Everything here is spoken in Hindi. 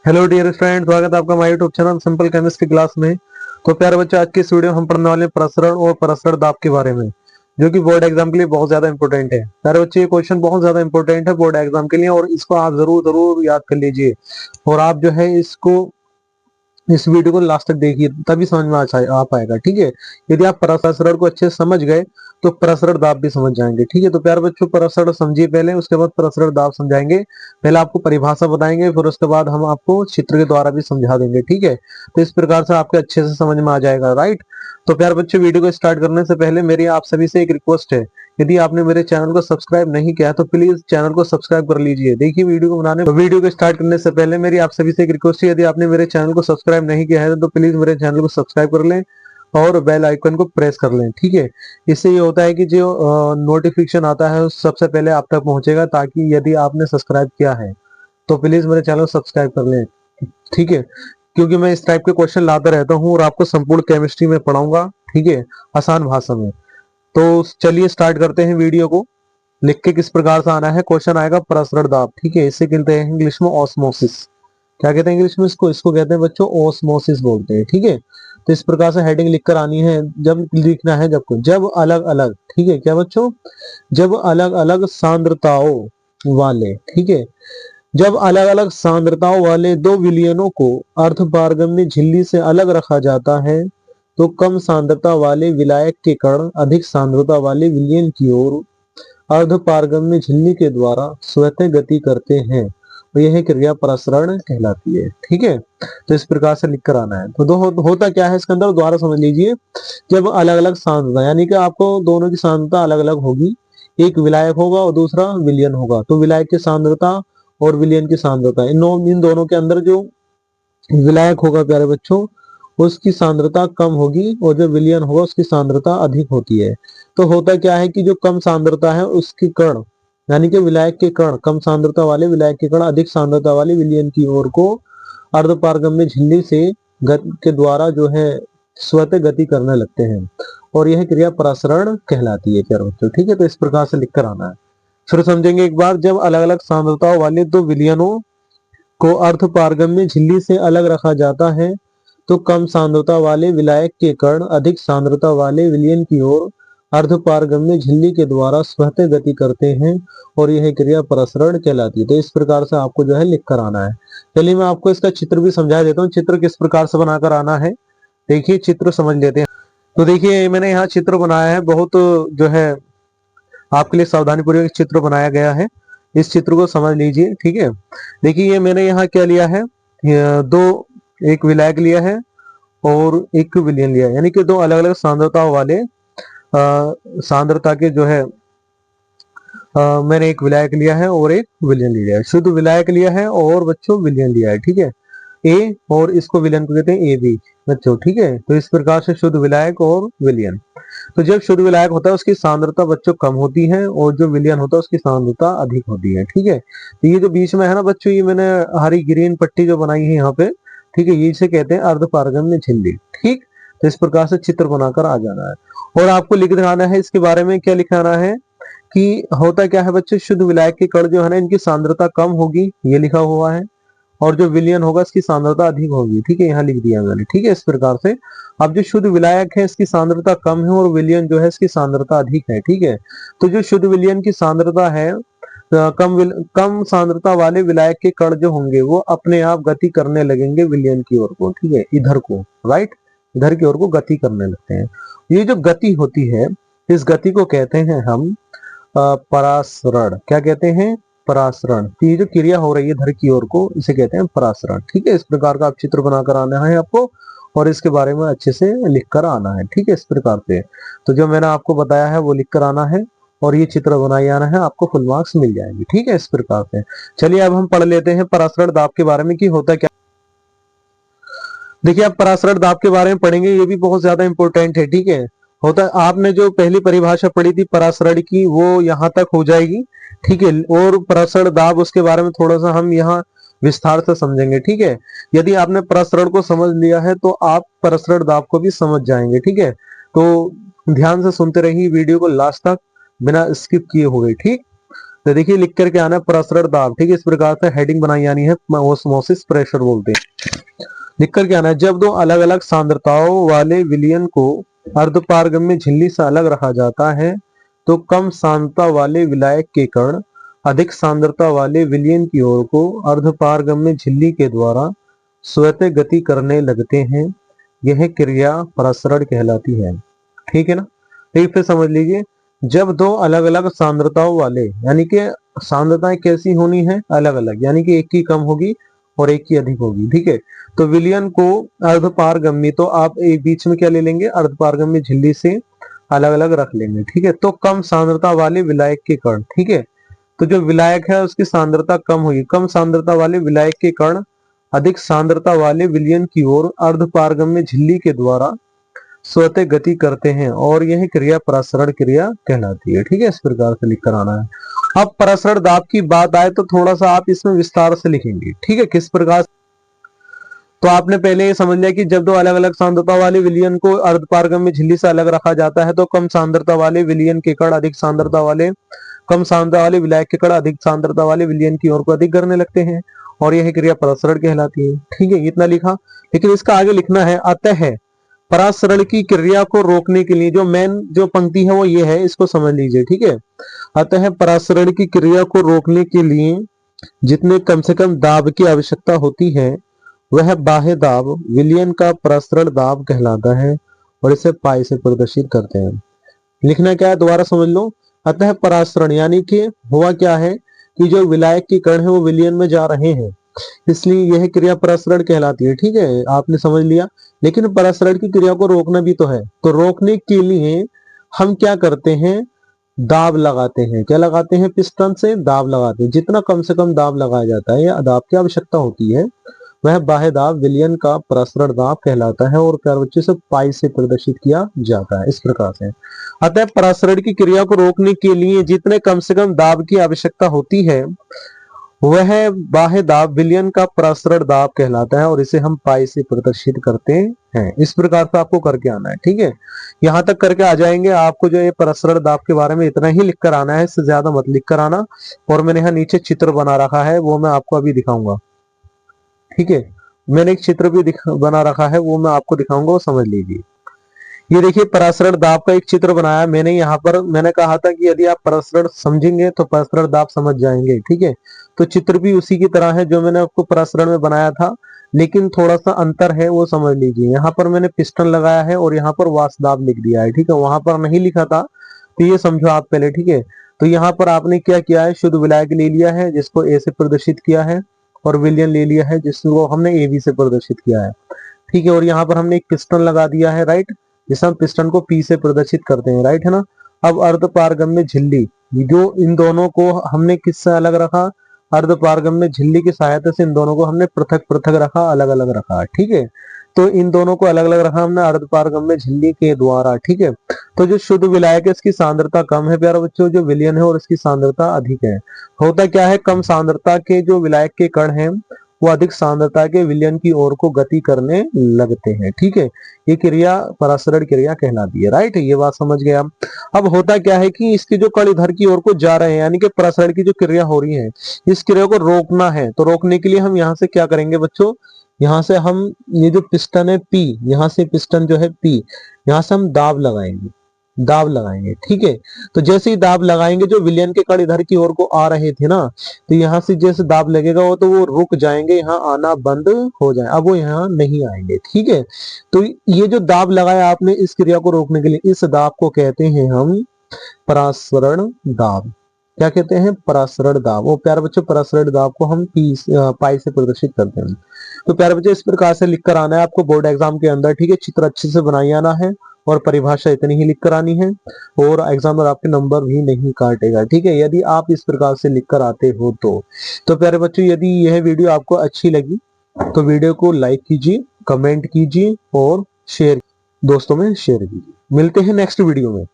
हेलो डियर स्टूडेंट, स्वागत है आपका हमारे YouTube channel simple chemistry class में। तो प्यारे बच्चों, आज की इस वीडियो में हम पढ़ने वाले हैं प्रसरण और प्रसरण दाब के बारे में, जो कि बोर्ड एग्जाम के लिए बहुत ज्यादा इंपॉर्टेंट है। प्यारे बच्चों, ये क्वेश्चन बहुत ज्यादा इंपॉर्टेंट है बोर्ड एग्जाम के लिए और इसको आप जरूर जरूर याद कर लीजिए। और आप जो है इसको इस वीडियो को लास्ट तक देखिए, तभी समझ में आ पाएगा। ठीक है, यदि आप प्रसरण को अच्छे से समझ गए तो प्रसरण दाब भी समझ जाएंगे। ठीक है, तो प्यारे बच्चों, प्रसरण समझिए पहले, उसके बाद प्रसरण दाब समझाएंगे। पहले आपको परिभाषा बताएंगे, फिर उसके बाद हम आपको चित्र के द्वारा भी समझा देंगे। ठीक है, तो इस प्रकार से आपके अच्छे से समझ में आ जाएगा। राइट, तो प्यारे बच्चों, वीडियो को स्टार्ट करने से पहले मेरी आप सभी से एक रिक्वेस्ट है। यदि आपने मेरे चैनल को सब्सक्राइब नहीं किया है तो प्लीज चैनल को सब्सक्राइब कर लीजिए। देखिए, वीडियो को स्टार्ट करने से पहले मेरी आप सभी से एक रिक्वेस्ट है, यदि आपने मेरे चैनल को सब्सक्राइब नहीं किया है तो प्लीज मेरे चैनल को सब्सक्राइब कर लें और बेल आइकन को प्रेस कर लें। ठीक है, इससे ये होता है कि जो नोटिफिकेशन आता है सबसे पहले आप तक पहुंचेगा, ताकि यदि आपने सब्सक्राइब किया है तो प्लीज मेरे चैनल को सब्सक्राइब कर लें। ठीक है, क्योंकि मैं इस टाइप के क्वेश्चन लाता रहता हूँ और आपको संपूर्ण केमिस्ट्री में पढ़ाऊंगा। ठीक है, आसान भाषा में। तो चलिए स्टार्ट करते हैं वीडियो को। लिख के किस प्रकार से आना है, क्वेश्चन आएगा प्रसरण दाब। ठीक है, इसे कहते हैं इंग्लिश में ऑस्मोसिस। क्या कहते हैं इंग्लिश में इसको? इसको कहते हैं बच्चों ऑस्मोसिस बोलते हैं। ठीक है, तो इस प्रकार से हेडिंग लिखकर आनी है। जब लिखना है जब अलग अलग, ठीक है क्या बच्चों, जब अलग अलग सांद्रताओं वाले, ठीक है, जब अलग अलग सांद्रताओं वाले दो विलयनों को अर्धपारगम्य झिल्ली से अलग रखा जाता है तो कम सांद्रता वाले विलायक के कण अधिक सांद्रता वाले विलयन की ओर अर्धपारगम्य झिल्ली के द्वारा स्वतः गति करते हैं और यह क्रिया प्रसरण कहलाती है। ठीक है, तो इस प्रकार से लिख कर आना है। तो होता क्या है इसके अंदर, दोबारा समझ लीजिए। जब अलग अलग सांद्रता, यानी कि आपको दोनों की सांद्रता अलग अलग होगी, एक विलायक होगा और दूसरा विलयन होगा, तो विलायक की सांद्रता और विलयन की सांद्रता, इन दोनों के अंदर जो विलायक होगा प्यारे बच्चों, उसकी सांद्रता कम होगी और जो विलयन होगा उसकी सांद्रता अधिक होती है। तो होता क्या है कि जो कम सांद्रता है उसके कण, यानी कि विलायक के कण, कम सांद्रता वाले विलायक के कण अधिक सांद्रता वाले विलयन की ओर को अर्धपारगम्य झिल्ली से के द्वारा जो है स्वतः गति करने लगते हैं और यह क्रिया प्रसरण कहलाती है प्यारे बच्चों। ठीक है, तो इस प्रकार से लिखकर आना है। फिर समझेंगे एक बार। जब अलग अलग सांद्रताओं वाले दो विलयनों को अर्धपारगम्य झिल्ली से अलग रखा जाता है तो कम सांद्रता वाले विलायक के कण अधिक सांद्रता वाले विलयन की ओर अर्धपारगम्य झिल्ली के द्वारा स्वतः गति करते हैं और यह क्रिया प्रसरण कहलाती है। तो इस प्रकार से आपको जो है लिख कर आना है। चलिए मैं आपको इसका चित्र भी समझा देता हूँ, चित्र किस प्रकार से बनाकर आना है। देखिए, चित्र समझ लेते हैं। तो देखिए, मैंने यहाँ चित्र बनाया है, बहुत जो है आपके लिए सावधानी पूर्वक चित्र बनाया गया है। इस चित्र को समझ लीजिए। ठीक है, देखिए ये मैंने यहाँ क्या लिया है, दो, एक विलायक लिया है और एक विलयन लिया है, यानी कि दो अलग अलग सांद्रताओं वाले सांद्रता के जो है मैंने एक विलायक लिया है और एक विलयन लिया है। शुद्ध विलायक लिया है और बच्चों विलयन लिया है। ठीक है, ए और इसको विलयन को कहते हैं ए बी बच्चों। ठीक है, तो इस प्रकार से शुद्ध विलायक और विलयन। तो जब शुद्ध विलायक होता है उसकी सांद्रता बच्चों कम होती है और जो विलयन होता है उसकी सांद्रता अधिक होती है। ठीक है, तो ये जो बीच में है ना बच्चों, ये मैंने हरी ग्रीन पट्टी जो बनाई है यहाँ पे, ठीक है, ये इसे कहते हैं अर्धपारगम्य झिल्ली। ठीक, तो इस प्रकार से चित्र बनाकर आ जाना है और आपको लिख दिखाना है इसके बारे में। क्या लिखाना है कि होता क्या है बच्चों, शुद्ध विलायक के कण जो है ना इनकी सांद्रता कम होगी, ये लिखा हुआ है, और जो विलयन होगा इसकी सांद्रता अधिक होगी। ठीक है, यहाँ लिख दिया मैंने। ठीक है, इस प्रकार से अब जो शुद्ध विलायक है इसकी सांद्रता कम है और विलयन जो है इसकी सांद्रता अधिक है। ठीक है, तो जो शुद्ध विलयन की सांद्रता है, कम सांद्रता वाले विलायक के कण जो होंगे वो अपने आप गति करने लगेंगे विलयन की ओर को। ठीक है, इधर को, राइट, इधर की ओर को गति करने लगते हैं। ये जो गति होती है इस गति को कहते हैं हम परासरण। क्या कहते हैं? परासरण। तो ये जो क्रिया हो रही है धर की ओर को, इसे कहते हैं परासरण। ठीक है, इस प्रकार का आप चित्र बनाकर आना है आपको और इसके बारे में अच्छे से लिख कर आना है। ठीक है, इस प्रकार से तो जो मैंने आपको बताया है वो लिख कर आना है और ये चित्र बनाई आना है, आपको फुल मार्क्स मिल जाएंगे। ठीक है, इस प्रकार से। चलिए अब हम पढ़ लेते हैं परासरण दाब के बारे में कि होता क्या। देखिए, अब परासरण दाब के बारे में पढ़ेंगे, ये भी बहुत ज्यादा इंपॉर्टेंट है। ठीक है, होता है आपने जो पहली परिभाषा पढ़ी थी परासरण की वो यहाँ तक हो जाएगी। ठीक है, और परासरण दाब उसके बारे में थोड़ा सा हम यहाँ विस्तार से समझेंगे। ठीक है, यदि आपने परासरण को समझ लिया है तो आप परासरण दाब को भी समझ जाएंगे। ठीक है, तो ध्यान से सुनते रहिए वीडियो को लास्ट तक बिना स्किप किए हुए। ठीक, तो देखिए लिख करके आना है प्रसरण दाब, ठीक है। इस प्रकार से हेडिंग बनाई जानी है, ऑस्मोसिस प्रेशर बोलते हैं। लिख करके आना है, जब दो अलग अलग सांद्रताओं वाले विलयन को अर्धपारगम्य झिल्ली से अलग रखा जाता है तो कम सांद्रता वाले विलायक के कण अधिक सांद्रता वाले विलयन की ओर को अर्धपारगम्य झिल्ली के द्वारा स्वतः गति करने लगते हैं। यह क्रिया प्रसरण कहलाती है, ठीक है ना। एक फिर समझ लीजिए, जब दो अलग अलग सांद्रताओं वाले, यानी कि सांद्रताएं कैसी होनी है, अलग अलग, यानी कि एक की कम होगी और एक की अधिक होगी, ठीक है। तो विलयन को अर्धपारगम्य, तो आप एक बीच में क्या ले लेंगे, अर्धपारगम्य झिल्ली से अलग अलग रख लेंगे, ठीक है। तो कम सांद्रता वाले विलायक के कण, ठीक है। तो जो विलायक है उसकी सांद्रता कम होगी, कम सांद्रता वाले विलायक के कण अधिक सांद्रता वाले विलयन की ओर अर्धपारगम्य झिल्ली के द्वारा स्वतः गति करते हैं और यह क्रिया प्रसरण क्रिया कहलाती है, ठीक है। इस प्रकार से लिख कर आना है। अब प्रसरण दाब की बात आए तो थोड़ा सा आप इसमें विस्तार से लिखेंगे, ठीक है। किस प्रकार, तो आपने पहले ये समझ लिया कि जब दो अलग अलग सांद्रता वाले विलयन को अर्धपारगम्य झिल्ली से अलग रखा जाता है तो कम सांद्रता वाले विलयन के कण अधिक सांद्रता वाले, कम सांद्रता वाले विलायक के कण अधिक सांद्रता वाले विलयन की ओर को अधिक करने लगते हैं और यह क्रिया प्रसरण कहलाती है, ठीक है। इतना लिखा, लेकिन इसका आगे लिखना है, अतः परासरण की क्रिया को रोकने के लिए, जो मेन जो पंक्ति है वो ये है, इसको समझ लीजिए, ठीक है। अतः परासरण की क्रिया को रोकने के लिए जितने कम से कम दाब की आवश्यकता होती है वह बाह्य दाब विलयन का प्रसरण दाब कहलाता है और इसे पाई से प्रदर्शित करते हैं। लिखना क्या है, दोबारा समझ लो। अतः परासरण यानी कि हुआ क्या है कि जो विलायक के कण है वो विलयन में जा रहे हैं, इसलिए यह क्रिया प्रसरण कहलाती है, ठीक है। आपने समझ लिया। लेकिन प्रसरण की क्रिया को रोकना भी तो है, तो रोकने के लिए हम क्या करते हैं, दाब लगाते हैं। क्या लगाते हैं, पिस्टन से दाब लगाते हैं। जितना कम से कम दाब लगाया जाता है या दाब की आवश्यकता होती है वह बाह्य दाब विलयन का प्रसरण दाब कहलाता है और प्यारे बच्चे से पाई से प्रदर्शित किया जाता है, इस प्रकार से। अतः प्रसरण की क्रिया को रोकने के लिए जितने कम से कम दाब की आवश्यकता होती है वह बाह्य दाब विलयन का प्रसरण दाब कहलाता है और इसे हम पाई से प्रदर्शित करते हैं। इस प्रकार से आपको करके आना है, ठीक है। यहां तक करके आ जाएंगे। आपको जो ये प्रसरण दाब के बारे में इतना ही लिख कर आना है, इससे ज्यादा मत लिख कर आना। और मैंने यहाँ नीचे चित्र बना रखा है, वो मैं आपको अभी दिखाऊंगा, ठीक है। मैंने एक चित्र भी बना रखा है, वो मैं आपको दिखाऊंगा, वो समझ लीजिए। ये देखिए प्रसरण दाब का एक चित्र बनाया मैंने यहाँ पर। मैंने कहा था कि यदि आप प्रसरण समझेंगे तो प्रसरण दाब समझ जाएंगे, ठीक है। तो चित्र भी उसी की तरह है जो मैंने आपको प्रसरण में बनाया था, लेकिन थोड़ा सा अंतर है, वो समझ लीजिए। यहाँ पर मैंने पिस्टन लगाया है और यहाँ पर वाष्प दाब लिख दिया है, ठीक है। वहां पर नहीं लिखा था, तो ये समझो आप पहले, ठीक है। तो यहाँ पर आपने क्या किया है, शुद्ध विलायक ले लिया है जिसको ए से प्रदर्शित किया है और विलयन ले लिया है जिसको हमने ए बी से प्रदर्शित किया है, ठीक है। और यहाँ पर हमने एक पिस्टन लगा दिया है, राइट, जिसे हम पिस्टन को पी से प्रदर्शित करते हैं, राइट, है ना। अब अर्धपारगम्य झिल्ली, जो इन दोनों को हमने किससे अलग रखा, अर्धपारगम्य झिल्ली की सहायता से इन दोनों को हमने पृथक पृथक रखा, अलग अलग रखा, ठीक है। तो इन दोनों को अलग अलग रखा हमने अर्धपारगम्य झिल्ली के द्वारा, ठीक है। तो जो शुद्ध विलायक है इसकी सांद्रता कम है प्यारे बच्चों, जो विलयन है और इसकी सांद्रता अधिक है। होता क्या है, कम सांद्रता के जो विलायक के कण हैं वो अधिक सांद्रता के विलयन की ओर को गति करने लगते हैं, ठीक है। ये क्रिया प्रसरण क्रिया कहलाती है, राइट। ये बात समझ गए आप। अब होता क्या है कि इसके जो कण इधर की ओर को जा रहे हैं, यानी कि प्रसरण की जो क्रिया हो रही है, इस क्रिया को रोकना है। तो रोकने के लिए हम यहाँ से क्या करेंगे बच्चों, यहाँ से हम ये जो पिस्टन है पी, यहाँ से पिस्टन जो है पी, यहाँ से हम दाब लगाएंगे, दाब लगाएंगे, ठीक है। तो जैसे ही दाब लगाएंगे, जो विलयन के कण इधर की ओर को आ रहे थे ना, तो यहाँ से जैसे दाब लगेगा वो तो वो रुक जाएंगे, यहाँ आना बंद हो जाए, अब वो यहाँ नहीं आएंगे, ठीक है। तो ये जो दाब लगाया आपने इस क्रिया को रोकने के लिए, इस दाब को कहते हैं हम परासरण दाब। क्या कहते हैं, परासरण दाब। वो प्यारे बच्चों परासरण दाब को हम पाई से प्रदर्शित करते हैं। तो प्यारे बच्चों इस प्रकार से लिख कर आना है आपको बोर्ड एग्जाम के अंदर, ठीक है। चित्र अच्छे से बनाई आना है और परिभाषा इतनी ही लिख कर आनी है और एग्जामिनर आपके नंबर भी नहीं काटेगा, ठीक है, यदि आप इस प्रकार से लिख कर आते हो तो प्यारे बच्चों यदि यह वीडियो आपको अच्छी लगी तो वीडियो को लाइक कीजिए, कमेंट कीजिए और शेयर दोस्तों में शेयर कीजिए। मिलते हैं नेक्स्ट वीडियो में।